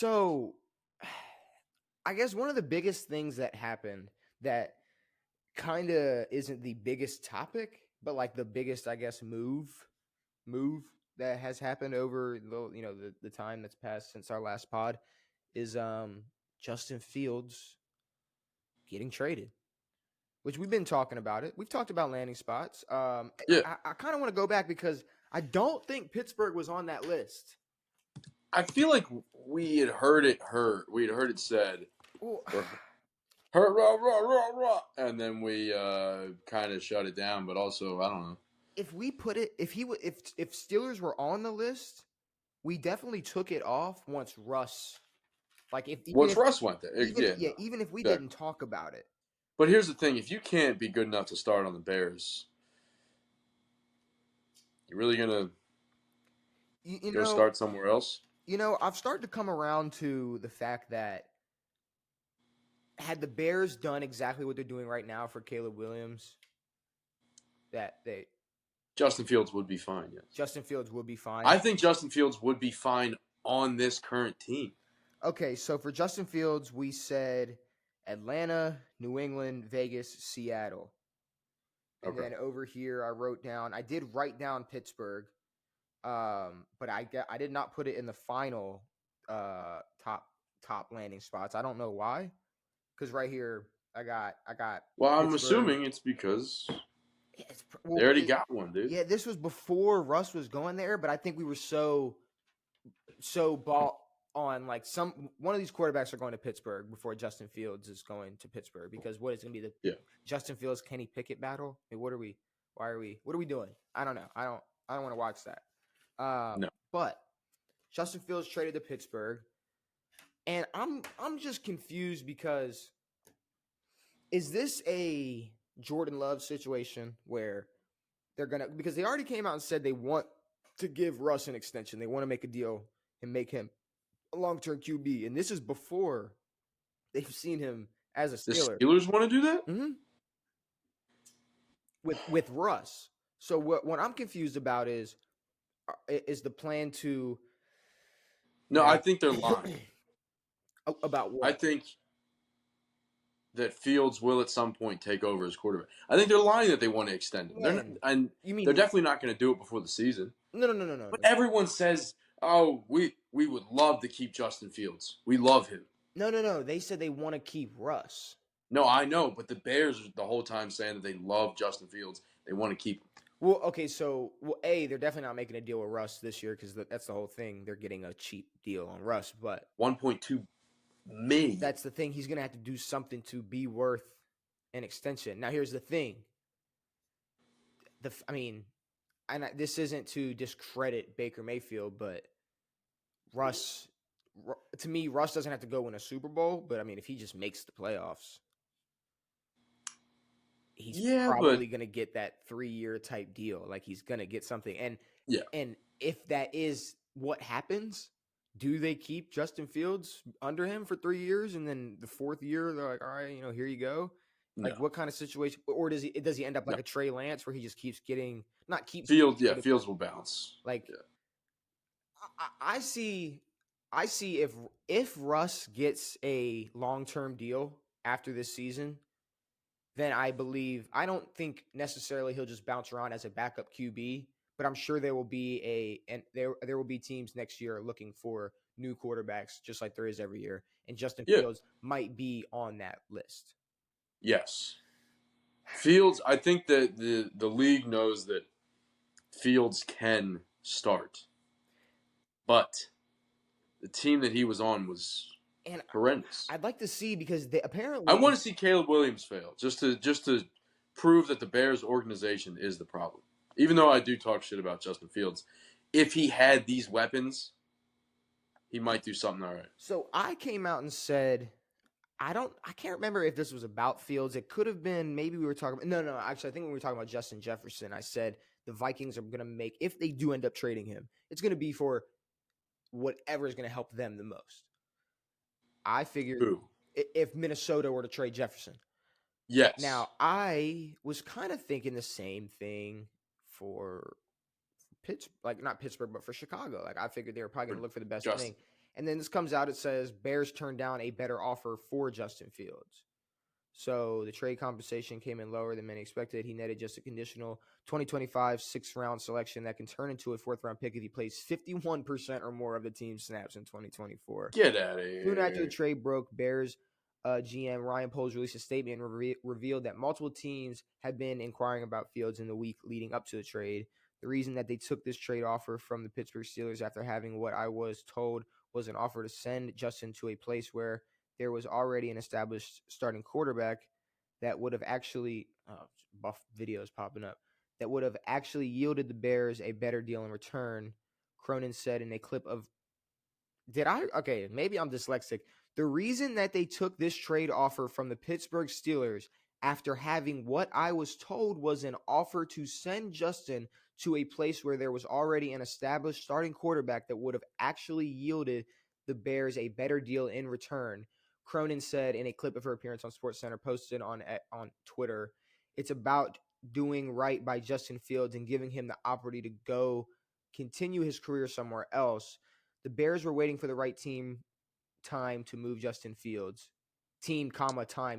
So, I guess one of the biggest things that happened that kind of isn't the biggest topic, but like the biggest, I guess, move that has happened over the time that's passed since our last pod is Justin Fields getting traded, which we've been talking about it. We've talked about landing spots. Yeah. I kind of want to go back because I don't think Pittsburgh was on that list. I feel like we had heard it said, Well, hurt, rah, rah, rah, rah, and then we kind of shut it down. But also, I don't know. if we put it, if Steelers were on the list, we definitely took it off once Russ. Like Once Russ went there, even if we didn't talk about it. But here's the thing: if you can't be good enough to start on the Bears, you're really gonna go start somewhere else. I've started to come around to the fact that had the Bears done exactly what they're doing right now for Caleb Williams, Justin Fields would be fine. Yes, Justin Fields would be fine. I think Justin Fields would be fine on this current team. Okay, so for Justin Fields, we said Atlanta, New England, Vegas, Seattle. And then over here, I did write down Pittsburgh, but I did not put it in the final top landing spots. I don't know why, because right here I got. Well, I'm assuming it's because they already got one, dude. Yeah, this was before Russ was going there, but I think we were so bought on like one of these quarterbacks are going to Pittsburgh before Justin Fields is going to Pittsburgh, because what is going to be the Justin Fields Kenny Pickett battle? I mean, what are we doing? I don't know. I don't want to watch that. No. But Justin Fields traded to Pittsburgh, and I'm just confused because is this a Jordan Love situation where because they already came out and said they want to give Russ an extension. They want to make a deal and make him a long-term QB. And this is before they've seen him as a Steeler. The Steelers want to do that? Mm-hmm. With Russ. So what I'm confused about is the plan to... No, I think they're lying. About what? I think that Fields will at some point take over as quarterback. I think they're lying that they want to extend him. They're definitely not going to do it before the season. No. But everyone says, "Oh, we would love to keep Justin Fields. We love him." No. They said they want to keep Russ. No, I know, but the Bears are the whole time saying that they love Justin Fields. They want to keep him. Well, okay, so they're definitely not making a deal with Russ this year because that's the whole thing. They're getting a cheap deal on Russ, but $1.2 million. That's the thing. He's going to have to do something to be worth an extension. Now, here's the thing. This isn't to discredit Baker Mayfield, but Russ doesn't have to go win a Super Bowl. But I mean, if he just makes the playoffs, he's probably going to get that 3-year type deal. Like, he's going to get something. And if that is what happens, do they keep Justin Fields under him for 3 years, and then the 4th year they're like, all right, here you go? Like, what kind of situation? Or does he end up like a Trey Lance where he just keeps getting Fields? Yeah, Fields will bounce. Like, I see if Russ gets a long-term deal after this season, then I don't think necessarily he'll just bounce around as a backup QB, but I'm sure there will be there will be teams next year looking for new quarterbacks, just like there is every year, and Justin Fields might be on that list. Yes, Fields. I think that the league knows that Fields can start, but the team that he was on was horrendous. I'd like to see, because they apparently... I want to see Caleb Williams fail just to prove that the Bears organization is the problem. Even though I do talk shit about Justin Fields, if he had these weapons, he might do something all right. So I came out and said, I can't remember if this was about Fields. It could have been, maybe we were talking about, no, actually, I think when we were talking about Justin Jefferson, I said the Vikings are going to make, if they do end up trading him, it's going to be for whatever is going to help them the most. I figured if Minnesota were to trade Jefferson. Yes. Now, I was kind of thinking the same thing for Pittsburgh, like not Pittsburgh, but for Chicago. Like, I figured they were probably going to look for the best thing. And then this comes out, it says Bears turned down a better offer for Justin Fields. So the trade compensation came in lower than many expected. He netted just a conditional 2025 sixth-round selection that can turn into a fourth-round pick if he plays 51% or more of the team's snaps in 2024. Get out of Soon after the here. trade broke, Bears GM Ryan Poles released a statement and revealed that multiple teams had been inquiring about Fields in the week leading up to the trade. The reason that they took this trade offer from the Pittsburgh Steelers after having what I was told was an offer to send Justin to a place where there was already an established starting quarterback that would have actually buff videos popping up that would have actually yielded the Bears a better deal in return. Cronin said in a clip of okay, maybe I'm dyslexic. The reason that they took this trade offer from the Pittsburgh Steelers after having what I was told was an offer to send Justin to a place where there was already an established starting quarterback that would have actually yielded the Bears a better deal in return. Cronin said in a clip of her appearance on SportsCenter posted on Twitter, it's about doing right by Justin Fields and giving him the opportunity to go continue his career somewhere else. The Bears were waiting for the right time to move Justin Fields. Time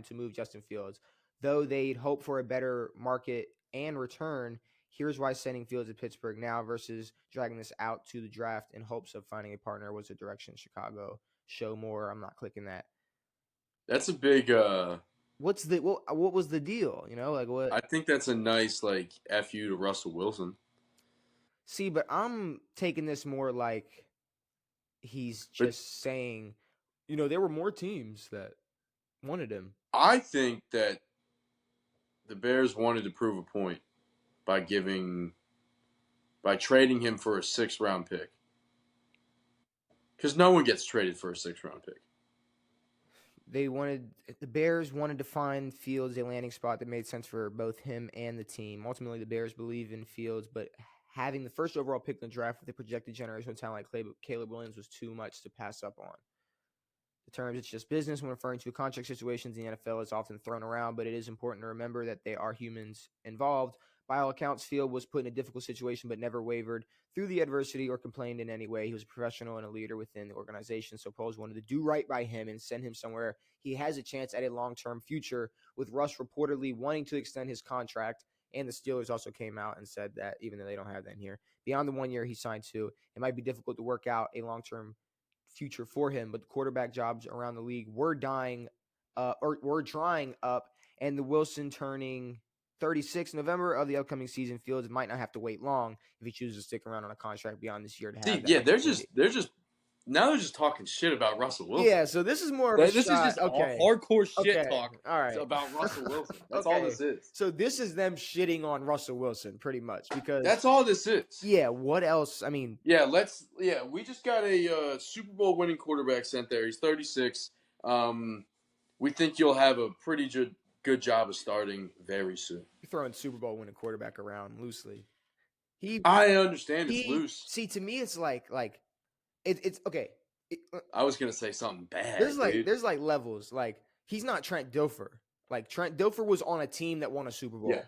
to move Justin Fields. Though they'd hope for a better market and return, here's why sending Fields to Pittsburgh now versus dragging this out to the draft in hopes of finding a partner was a direction Chicago show more. I'm not clicking that. That's a big What was the deal? Like what? I think that's a nice like F you to Russell Wilson. See, but I'm taking this more like he's But just saying, there were more teams that wanted him. I think that the Bears wanted to prove a point by trading him for a 6th-round pick. Because no one gets traded for a 6th-round pick. The Bears wanted to find Fields a landing spot that made sense for both him and the team. Ultimately, the Bears believe in Fields, but having the first overall pick in the draft with a projected generational talent like Caleb Williams was too much to pass up on. The terms "it's just business" when referring to contract situations in the NFL is often thrown around, but it is important to remember that they are humans involved. By all accounts, Field was put in a difficult situation but never wavered through the adversity or complained in any way. He was a professional and a leader within the organization, so Poles wanted to do right by him and send him somewhere he has a chance at a long-term future, with Russ reportedly wanting to extend his contract. And the Steelers also came out and said that, even though they don't have that in here, beyond the 1 year he signed to, it might be difficult to work out a long-term future for him, but the quarterback jobs around the league were drying up, and the Wilson turning 36 November of the upcoming season, Fields might not have to wait long if he chooses to stick around on a contract beyond this year to See, have that yeah, opportunity. now they're just talking shit about Russell Wilson. Yeah, so this is more of a This is shot. just Okay. hardcore shit Okay. talk All right. about Russell Wilson. That's all Okay. this is. So this is them shitting on Russell Wilson pretty much because That's all this is. yeah, what else? I mean, we just got a Super Bowl winning quarterback sent there. He's 36. We think you'll have a pretty good job of starting very soon. you're throwing Super Bowl winning quarterback around loosely. I understand it's loose. See, to me it's like it's okay. I was gonna say something bad. There's like levels. Like he's not Trent Dilfer. Like Trent Dilfer was on a team that won a Super Bowl. Yeah.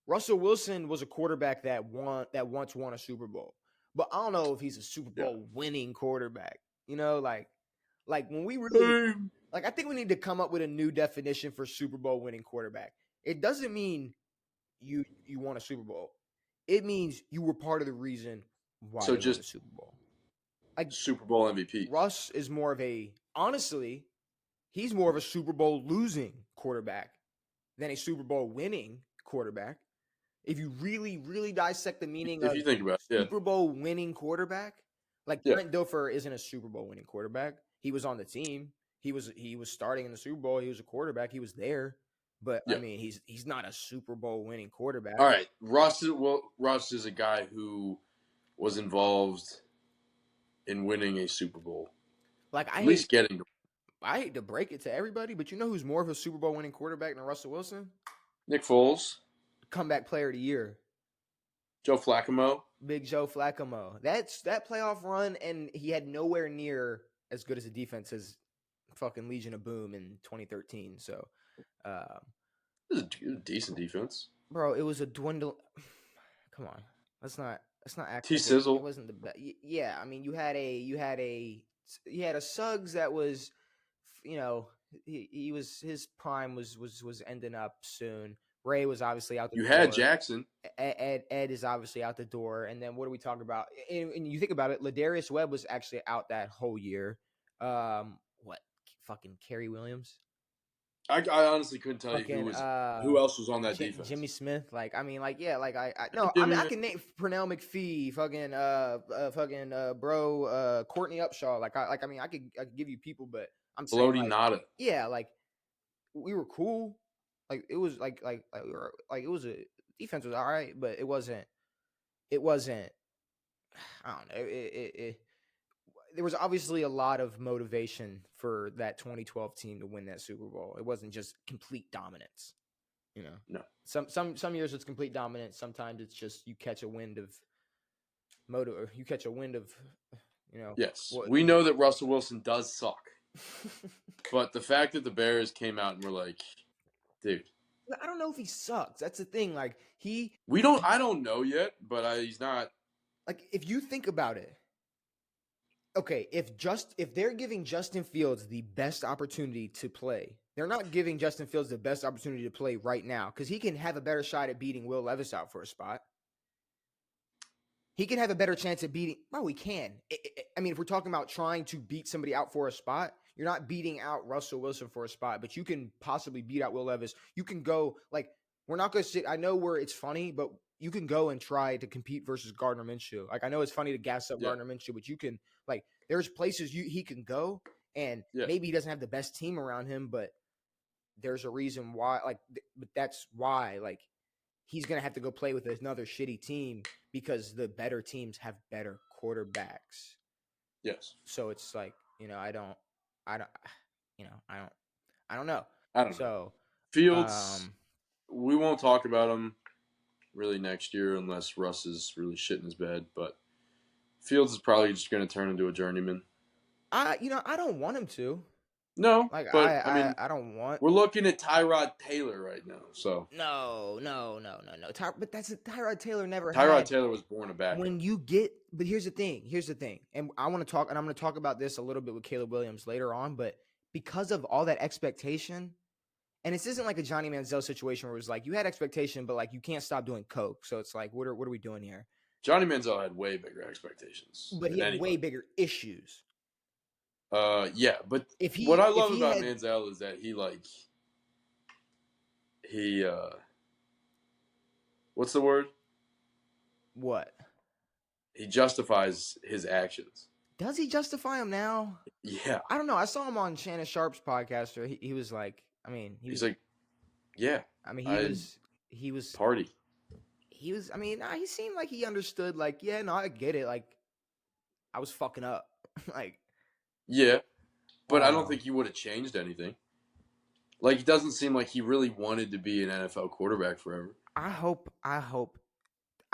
Russell Wilson was a quarterback that once won a Super Bowl. But I don't know if he's a Super Bowl winning quarterback. Like when we really I think we need to come up with a new definition for Super Bowl winning quarterback. It doesn't mean you won a Super Bowl. It means you were part of the reason why they won the Super Bowl. Like Super Bowl MVP. Russ is more of he's more of a Super Bowl losing quarterback than a Super Bowl winning quarterback. If you really, really dissect the meaning of Super Bowl winning quarterback, like Trent Dilfer isn't a Super Bowl winning quarterback. He was on the team. He was starting in the Super Bowl. He was a quarterback. He was there. But I mean, he's not a Super Bowl winning quarterback. All right, Russ is a guy who was involved in winning a Super Bowl. Like I hate to break it to everybody, but you know who's more of a Super Bowl winning quarterback than Russell Wilson? Nick Foles. Comeback player of the year. Joe Flacco. Big Joe Flacco. That playoff run, and he had nowhere near as good as a defense as fucking Legion of Boom in 2013. So it was a decent defense. Bro, it was a dwindle. Come on. Let's not act T-Sizzle. It wasn't the best. Yeah, I mean you had a he had a Suggs that was, he was his prime was ending up soon. Ray was obviously out the You had door. Jackson. Ed is obviously out the door. And then what are we talking about? And you think about it, Ladarius Webb was actually out that whole year. What fucking Kerry Williams? I honestly couldn't tell you Fucking who else was on that defense. Jimmy Smith. Like, I mean, like, yeah, like I no, I mean, Jimmy, I can name Pernell McPhee, Courtney Upshaw. I mean, I could give you people, but I'm saying Bloody like, Nada. yeah, like we were cool. Like it was it was a defense was all right, but it wasn't. I don't know. There was obviously a lot of motivation for that 2012 team to win that Super Bowl. It wasn't just complete dominance. No. Some years it's complete dominance. Sometimes it's just you catch a wind of you catch a wind of Yes, we know that Russell Wilson does suck, but the fact that the Bears came out and were like, dude, I don't know if he sucks. That's the thing. Like I don't know yet, but he's not. Like if you think about it, okay, if they're giving Justin Fields the best opportunity to play, they're not giving Justin Fields the best opportunity to play right now because he can have a better shot at beating Will Levis out for a spot. He can have a better chance at beating. Well, he can. I mean, if we're talking about trying to beat somebody out for a spot, you're not beating out Russell Wilson for a spot, but you can possibly beat out Will Levis. You can go like we're not going to sit. I know where it's funny, but you can go and try to compete versus Gardner Minshew. Like I know it's funny to gas up Gardner Minshew, but you can like there's places he can go, and maybe he doesn't have the best team around him, but there's a reason why. Like, but that's why like he's going to have to go play with another shitty team because the better teams have better quarterbacks. Yes. So it's like, I don't know. I don't know. So Fields, we won't talk about him really next year unless Russ is really shit in his bed, but Fields is probably just going to turn into a journeyman. I don't want him to. No, like but I don't want. We're looking at Tyrod Taylor right now, so no. But that's Tyrod Taylor never. Tyrod Taylor was born a backup. But here's the thing, and I'm going to talk about this a little bit with Caleb Williams later on. But because of all that expectation, and this isn't like a Johnny Manziel situation where it was like you had expectation, but like you can't stop doing coke. So it's like, what are we doing here? Johnny Manziel had way bigger expectations, but he had way bigger issues. Yeah, but what I love about Manziel is that he what's the word? What? He justifies his actions. Does he justify them now? Yeah. I don't know. I saw him on Shannon Sharp's podcast where he was like, I mean, he's like, yeah. I mean, he was party. He was, I mean, he seemed like he understood, like, yeah, no, I get it. Like, I was fucking up. Like, yeah. But I don't think he would have changed anything. Like, it doesn't seem like he really wanted to be an NFL quarterback forever. I hope. I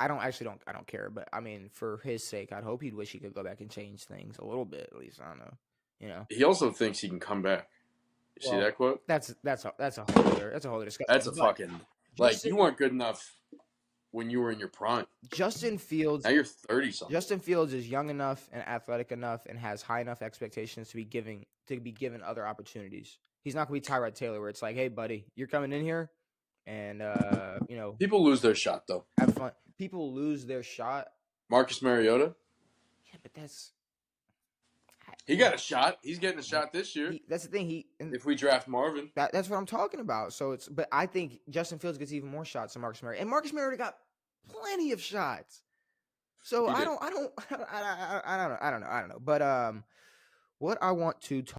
don't care, but I mean, for his sake, I'd hope he'd wish he could go back and change things a little bit, at least. I don't know. He also thinks he can come back. You see that quote? That's a whole other discussion. That's a fucking you weren't good enough when you were in your prime. Justin Fields. Now you're 30-something. Justin Fields is young enough and athletic enough and has high enough expectations to be given other opportunities. He's not going to be Tyrod Taylor, where it's like, hey, buddy, you're coming in here, and people lose their shot though. Have fun. People lose their shot. Marcus Mariota. Yeah, but that's. He got a shot. He's getting a shot this year. That's the thing. If we draft Marvin, that's what I'm talking about. So but I think Justin Fields gets even more shots than Marcus Mariota, and Marcus Mariota got plenty of shots. So I don't know. But what I want to talk